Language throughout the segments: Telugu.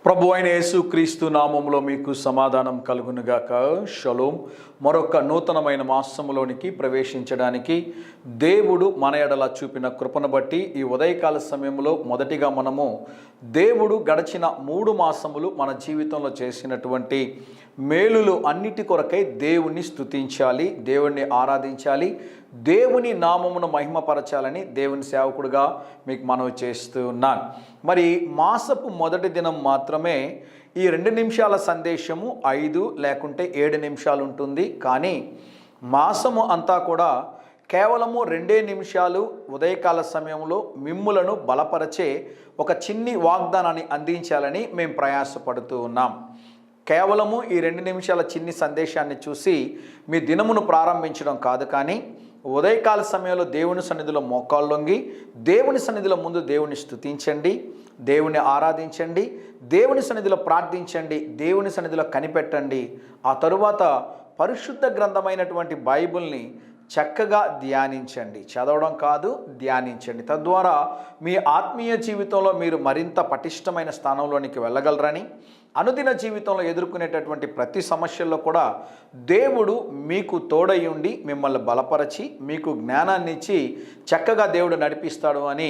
ప్రభు అయిన యేసుక్రీస్తు నామములో మీకు సమాధానం కలుగునుగాక. షలోం. మరొక నూతనమైన మాసములోనికి ప్రవేశించడానికి దేవుడు మన ఎడల చూపిన కృపను బట్టి ఈ ఉదయకాల సమయంలో మొదటిగా మనము దేవుడు గడిచిన 3 మాసములు మన జీవితంలో చేసినటువంటి మేలులు అన్నిటి కొరకై దేవుణ్ణి స్తుతించాలి, దేవుణ్ణి ఆరాధించాలి, దేవుని నామమును మహిమపరచాలని దేవుని సేవకుడుగా మీకు మనవి చేస్తూ ఉన్నాను. మరి మాసపు మొదటి దినం మాత్రమే ఈ 2 నిమిషాల సందేశము 5 లేకుంటే 7 నిమిషాలు ఉంటుంది. కానీ మాసము అంతా కూడా కేవలము 2 నిమిషాలు ఉదయకాల సమయంలో మిమ్ములను బలపరచే ఒక చిన్ని వాగ్దానాన్ని అందించాలని మేము ప్రయాసపడుతూ ఉన్నాం. కేవలము ఈ 2 నిమిషాల చిన్ని సందేశాన్ని చూసి మీ దినమును ప్రారంభించడం కాదు, కానీ ఉదయకాల సమయంలో దేవుని సన్నిధిలో మోకాళ్ళొంగి దేవుని సన్నిధిలో ముందు దేవుని స్తుతించండి, దేవుని ఆరాధించండి, దేవుని సన్నిధిలో ప్రార్థించండి, దేవుని సన్నిధిలో కనిపెట్టండి. ఆ తరువాత పరిశుద్ధ గ్రంథమైనటువంటి బైబిల్ని చక్కగా ధ్యానించండి. చదవడం కాదు, ధ్యానించండి. తద్వారా మీ ఆత్మీయ జీవితంలో మీరు మరింత పటిష్టమైన స్థానంలోనికి వెళ్ళగలరని, అనుదిన జీవితంలో ఎదుర్కొనేటటువంటి ప్రతి సమస్యల్లో కూడా దేవుడు మీకు తోడై ఉండి మిమ్మల్ని బలపరచి మీకు జ్ఞానాన్ని ఇచ్చి చక్కగా దేవుడు నడిపిస్తాడు అని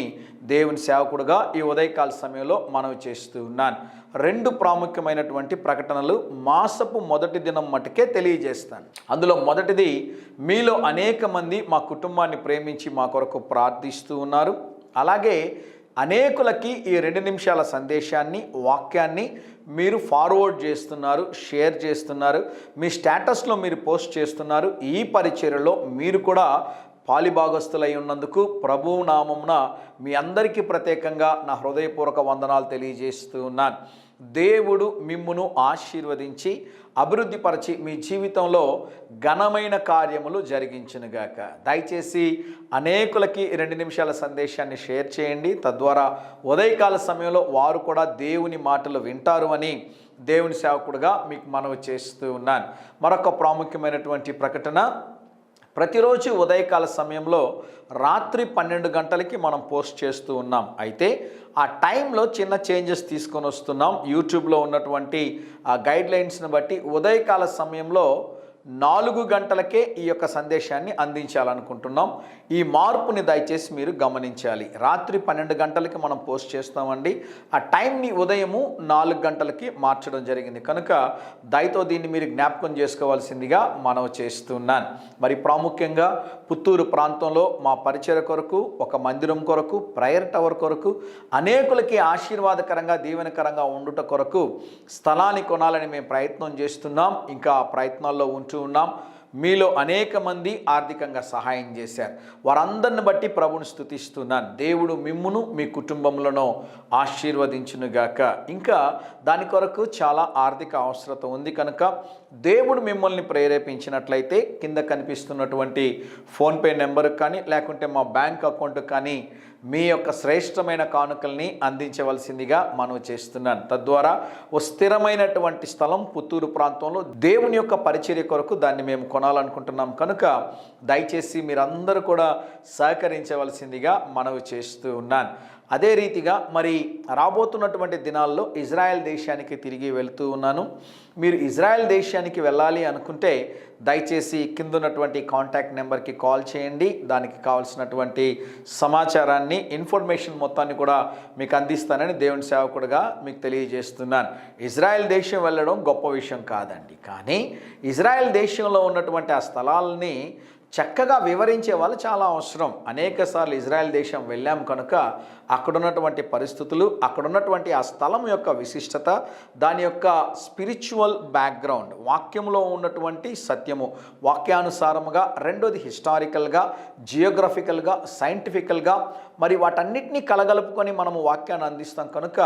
దేవుని సేవకుడుగా ఈ ఉదయకాల సమయంలో మనవి చేస్తూ ఉన్నాను. 2 ప్రాముఖ్యమైనటువంటి ప్రకటనలు మాసపు మొదటి దినం మటుకే తెలియజేస్తాను. అందులో మొదటిది, మీలో అనేక మంది మా కుటుంబాన్ని ప్రేమించి మా కొరకు ప్రార్థిస్తూ ఉన్నారు. అలాగే అనేకులకి ఈ 2 నిమిషాల సందేశాన్ని, వాక్యాన్ని మీరు ఫార్వర్డ్ చేస్తున్నారు, షేర్ చేస్తున్నారు, మీ స్టేటస్లో మీరు పోస్ట్ చేస్తున్నారు. ఈ పరిచర్యలో మీరు కూడా పాలిభాగస్తులై ఉన్నందుకు ప్రభువు నామమున మీ అందరికీ ప్రత్యేకంగా నా హృదయపూర్వక వందనాలు తెలియజేస్తూ ఉన్నాను. దేవుడు మిమ్మును ఆశీర్వదించి అభివృద్ధిపరచి మీ జీవితంలో ఘనమైన కార్యములు జరిగించునుగాక. దయచేసి అనేకులకి 2 నిమిషాల సందేశాన్ని షేర్ చేయండి. తద్వారా ఉదయకాల సమయంలో వారు కూడా దేవుని మాటలు వింటారు అని దేవుని సేవకుడుగా మీకు మనవి చేస్తూ ఉన్నాను. మరొక ప్రాముఖ్యమైనటువంటి ప్రకటన, ప్రతిరోజు ఉదయకాల సమయంలో రాత్రి 12 గంటలకి మనం పోస్ట్ చేస్తూ ఉన్నాం. అయితే ఆ టైంలో చిన్న చేంజెస్ తీసుకొని వస్తున్నాం. యూట్యూబ్లో ఉన్నటువంటి ఆ గైడ్లైన్స్ని బట్టి ఉదయకాల సమయంలో 4 గంటలకే ఈ యొక్క సందేశాన్ని అందించాలనుకుంటున్నాం. ఈ మార్పుని దయచేసి మీరు గమనించాలి. రాత్రి 12 గంటలకి మనం పోస్ట్ చేస్తామండి. ఆ టైంని ఉదయము 4 గంటలకి మార్చడం జరిగింది కనుక దయతో దీన్ని మీరు జ్ఞాపకం చేసుకోవాల్సిందిగా మనవి చేస్తున్నాను. మరి ప్రాముఖ్యంగా పుత్తూరు ప్రాంతంలో మా పరిచయ కొరకు, ఒక మందిరం కొరకు, ప్రేయర్ టవర్ కొరకు, అనేకులకి ఆశీర్వాదకరంగా దీవెనకరంగా ఉండుట కొరకు స్థలాన్ని కొనాలని మేము ప్రయత్నం చేస్తున్నాం. ఇంకా ప్రయత్నాల్లో ఉన్నాం. మీలో అనేక మంది ఆర్థికంగా సహాయం చేశారు. వారందరిని బట్టి ప్రభుని స్తుతిస్తున్నాను. దేవుడు మిమ్మును మీ కుటుంబంలో ఆశీర్వదించునుగాక. ఇంకా దాని కొరకు చాలా ఆర్థిక అవసరత ఉంది కనుక దేవుడు మిమ్మల్ని ప్రేరేపించినట్లయితే కింద కనిపిస్తున్నటువంటి ఫోన్పే నెంబర్కి కానీ లేకుంటే మా బ్యాంక్ అకౌంట్కి కానీ మీ యొక్క శ్రేష్టమైన కానుకల్ని అందించవలసిందిగా మనవి చేస్తున్నాను. తద్వారా ఓ స్థిరమైనటువంటి స్థలం పుత్తూరు ప్రాంతంలో దేవుని యొక్క పరిచర్య కొరకు దాన్ని మేము కొనాలనుకుంటున్నాం కనుక దయచేసి మీరందరూ కూడా సహకరించవలసిందిగా మనవి చేస్తూ ఉన్నాను. అదే రీతిగా మరి రాబోతున్నటువంటి దినాల్లో ఇజ్రాయెల్ దేశానికి తిరిగి వెళ్తూ ఉన్నాను. మీరు ఇజ్రాయెల్ దేశానికి వెళ్ళాలి అనుకుంటే దయచేసి కింద ఉన్నటువంటి కాంటాక్ట్ నెంబర్కి కాల్ చేయండి. దానికి కావాల్సినటువంటి సమాచారాన్ని, ఇన్ఫర్మేషన్ మొత్తాన్ని కూడా మీకు అందిస్తానని దేవుని సేవకుడుగా మీకు తెలియజేస్తున్నాను. ఇజ్రాయెల్ దేశం వెళ్ళడం గొప్ప విషయం కాదండి, కానీ ఇజ్రాయెల్ దేశంలో ఉన్నటువంటి ఆ స్థలాలని చక్కగా వివరించే వాళ్ళు చాలా అవసరం. అనేకసార్లు ఇజ్రాయెల్ దేశం వెళ్ళాం కనుక అక్కడున్నటువంటి పరిస్థితులు, అక్కడున్నటువంటి ఆ స్థలం యొక్క విశిష్టత, దాని యొక్క స్పిరిచువల్ బ్యాక్గ్రౌండ్, వాక్యంలో ఉన్నటువంటి సత్యము వాక్యానుసారముగా, రెండోది హిస్టారికల్గా, జియోగ్రఫికల్గా, సైంటిఫికల్గా మరి వాటన్నిటినీ కలగలుపుకొని మనము వాక్యాన్ని అందిస్తాం కనుక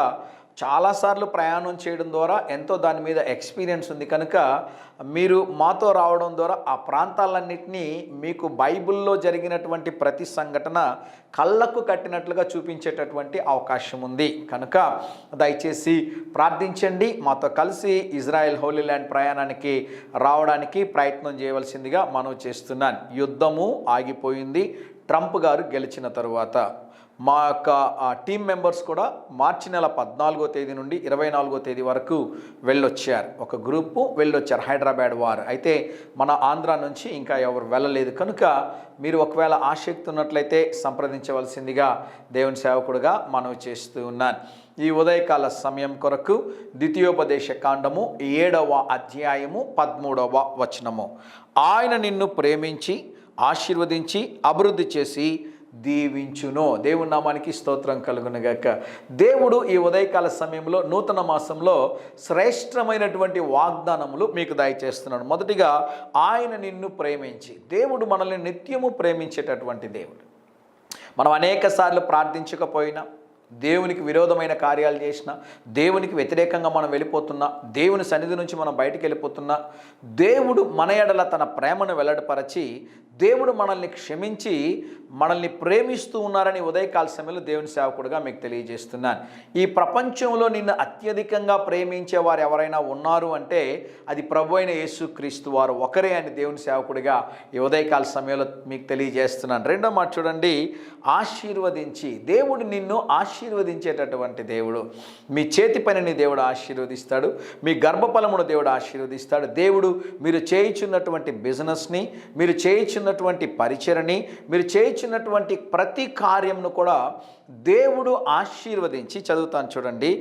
చాలాసార్లు ప్రయాణం చేయడం ద్వారా ఎంతో దాని మీద ఎక్స్పీరియన్స్ ఉంది కనుక మీరు మాతో రావడం ద్వారా ఆ ప్రాంతాలన్నింటినీ మీకు బైబిల్లో జరిగినటువంటి ప్రతి సంఘటన కళ్ళకు కట్టినట్లుగా చూపించేటటువంటి అవకాశం ఉంది. కనుక దయచేసి ప్రార్థించండి. మాతో కలిసి ఇజ్రాయెల్ హోలీ ల్యాండ్ ప్రయాణానికి రావడానికి ప్రయత్నం చేయవలసిందిగా మనవి చేస్తున్నాను. యుద్ధము ఆగిపోయింది ట్రంప్ గారు గెలిచిన తరువాత. మా యొక్క టీం మెంబర్స్ కూడా మార్చి నెల 14వ తేదీ నుండి 24వ తేదీ వరకు వెళ్ళొచ్చారు. ఒక గ్రూపు వెళ్ళొచ్చారు హైదరాబాద్ వారు. అయితే మన ఆంధ్ర నుంచి ఇంకా ఎవరు వెళ్ళలేదు కనుక మీరు ఒకవేళ ఆసక్తి ఉన్నట్లయితే సంప్రదించవలసిందిగా దేవుని సేవకుడుగా మనవి చేస్తూ ఉన్నాను. ఈ ఉదయకాల సమయం కొరకు ద్వితీయోపదేశ కాండము 7వ అధ్యాయము 13వ వచనము. ఆయన నిన్ను ప్రేమించి ఆశీర్వదించి అభివృద్ధి చేసి దీవించును. దేవుని నామానికి స్తోత్రం కలుగునుగాక. దేవుడు ఈ ఉదయకాల సమయంలో నూతన మాసంలో శ్రేష్టమైనటువంటి వాగ్దానములు మీకు దయచేస్తున్నాడు. మొదటిగా ఆయన నిన్ను ప్రేమించి. దేవుడు మనల్ని నిత్యము ప్రేమించేటటువంటి దేవుడు. మనం అనేక సార్లు ప్రార్థించకపోయినా, దేవునికి విరోధమైన కార్యాలు చేసినా, దేవునికి వ్యతిరేకంగా మనం వెళ్ళిపోతున్నా, దేవుని సన్నిధి నుంచి మనం బయటికి వెళ్ళిపోతున్నా, దేవుడు మన ఎడల తన ప్రేమను వెల్లడిపరచి దేవుడు మనల్ని క్షమించి మనల్ని ప్రేమిస్తూ ఉన్నారని ఉదయకాల సమయంలో దేవుని సేవకుడుగా మీకు తెలియజేస్తున్నాను. ఈ ప్రపంచంలో నిన్ను అత్యధికంగా ప్రేమించే వారు ఎవరైనా ఉన్నారు అంటే అది ప్రభు అయిన యేసుక్రీస్తు వారు ఒకరే అని దేవుని సేవకుడిగా ఈ ఉదయకాల సమయంలో మీకు తెలియజేస్తున్నాను. రెండో మాట చూడండి, ఆశీర్వదించి. దేవుడు నిన్ను ఆశీర్వదించేటటువంటి దేవుడు. మీ చేతి పనిని దేవుడు ఆశీర్వదిస్తాడు, మీ గర్భఫలమును దేవుడు ఆశీర్వదిస్తాడు. దేవుడు మీరు చేయుచున్నటువంటి బిజినెస్ని, మీరు చేయుచున్నటువంటి పరిచయని, మీరు చేయుచున్నటువంటి ప్రతి కార్యంను కూడా దేవుడు ఆశీర్వదించి, చదువుతాను చూడండి,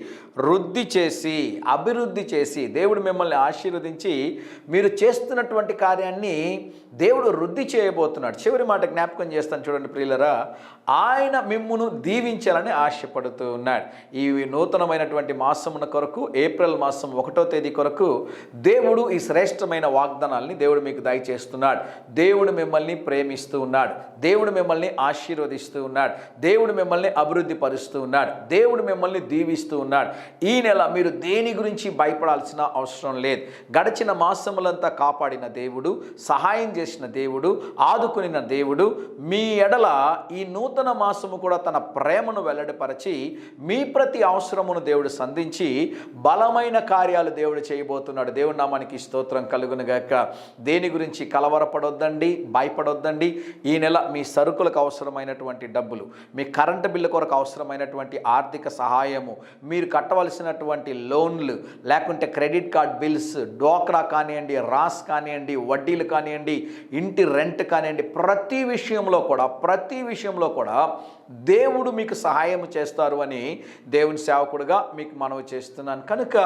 వృద్ధి చేసి అభివృద్ధి చేసి. దేవుడు మిమ్మల్ని ఆశీర్వదించి మీరు చేస్తున్నటువంటి కార్యాన్ని దేవుడు వృద్ధి చేయబోతున్నాడు. చివరి మాట జ్ఞాపకం చేస్తాను చూడండి ప్రియులరా, ఆయన మిమ్మును దీవించాలని ఆశపడుతూ ఉన్నాడు. ఈ నూతనమైనటువంటి మాసమున కొరకు, ఏప్రిల్ మాసం 1వ తేదీ కొరకు దేవుడు ఈ శ్రేష్టమైన వాగ్దానాల్ని దేవుడు మీకు దయచేస్తున్నాడు. దేవుడు మిమ్మల్ని ప్రేమిస్తూ ఉన్నాడు, దేవుడు మిమ్మల్ని ఆశీర్వదిస్తూ ఉన్నాడు, దేవుడు మిమ్మల్ని అభివృద్ధి పరుస్తూ ఉన్నాడు, దేవుడు మిమ్మల్ని దీవిస్తూ ఉన్నాడు. ఈ నెల మీరు దేని గురించి భయపడాల్సిన అవసరం లేదు. గడిచిన మాసములంతా కాపాడిన దేవుడు, సహాయం చేసిన దేవుడు, ఆదుకునిన దేవుడు మీ ఎడల ఈ నూతన మాసము కూడా తన ప్రేమను వెల్లడిపరచి మీ ప్రతి అవసరమును దేవుడు సంధించి బలమైన కార్యాలు దేవుడు చేయబోతున్నాడు. దేవుని నామానికి స్తోత్రం కలుగునుగాక. దేని గురించి కలవరపడొద్దండి, భయపడొద్దండి. ఈ నెల మీ సరుకులకు అవసరమైనటువంటి డబ్బులు, మీ కరెంటు బిల్లు కొరకు అవసరమైనటువంటి ఆర్థిక సహాయము, మీరు కట్టవలసినటువంటి లోన్లు, లేకుంటే క్రెడిట్ కార్డ్ బిల్స్, డోక్రా కానివ్వండి, రాస్ కానివ్వండి, వడ్డీలు కానివ్వండి, ఇంటి రెంట్ కానివ్వండి, ప్రతి విషయంలో కూడా దేవుడు మీకు సహాయం చేస్తారు అని దేవుని సేవకుడుగా మీకు మనవి చేస్తున్నాను. కనుక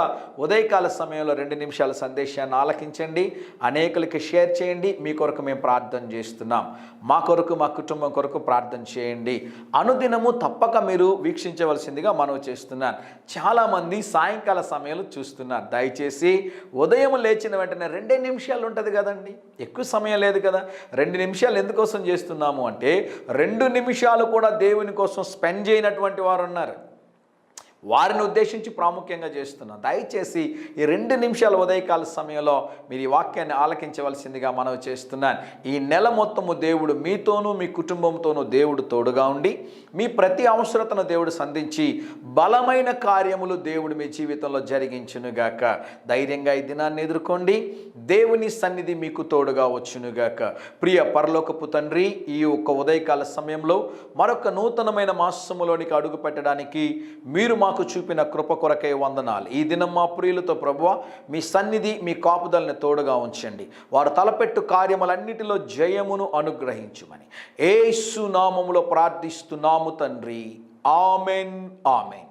ఉదయకాల సమయంలో 2 నిమిషాల సందేశాన్ని ఆలకించండి, అనేకులకి షేర్ చేయండి. మీ కొరకు మేము ప్రార్థన చేస్తున్నాం. మా కొరకు, మా కుటుంబం కొరకు ప్రార్థన చేయండి. అనుదినము తప్పక మీరు వీక్షించవలసిందిగా మనవి చేస్తున్నాను. చాలామంది సాయంకాల సమయంలో చూస్తున్నారు. దయచేసి ఉదయం లేచిన వెంటనే 2 నిమిషాలు ఉంటుంది కదండి, ఎక్కువ సమయం లేదు కదా. 2 నిమిషాలు ఎందుకోసం చేస్తున్నాము అంటే 2 నిమిషాలు కూడా దేవుని కోసం స్పెండ్ చేయనటువంటి వారు ఉన్నారు. వారిని ఉద్దేశించి ప్రాముఖ్యంగా చేస్తున్నాను. దయచేసి ఈ 2 నిమిషాల ఉదయకాల సమయంలో మీరు ఈ వాక్యాన్ని ఆలకించవలసిందిగా మనవి చేస్తున్నాను. ఈ నెల మొత్తము దేవుడు మీతోనూ మీ కుటుంబంతోనూ దేవుడు తోడుగా ఉండి మీ ప్రతి అవసరతను దేవుడు సంధించి బలమైన కార్యములు దేవుడు మీ జీవితంలో జరిగించునుగాక. ధైర్యంగా ఈ దినాన్ని ఎదుర్కోండి. దేవుని సన్నిధి మీకు తోడుగా వచ్చునుగాక. ప్రియ పరలోకపు తండ్రి, ఈ ఒక్క ఉదయకాల సమయంలో మరొక నూతనమైన మాసములోనికి అడుగు పెట్టడానికి మీరు మాకు చూపిన కృప కొరకై వందనాలు. ఈ దినం మా ప్రియులతో ప్రభువా మీ సన్నిధి, మీ కాపుదలని తోడుగా ఉంచండి. వారు తలపెట్టు కార్యములన్నిటిలో జయమును అనుగ్రహించుమని యేసు నామములో ప్రార్థిస్తున్నాము తండ్రి. Amen, amen.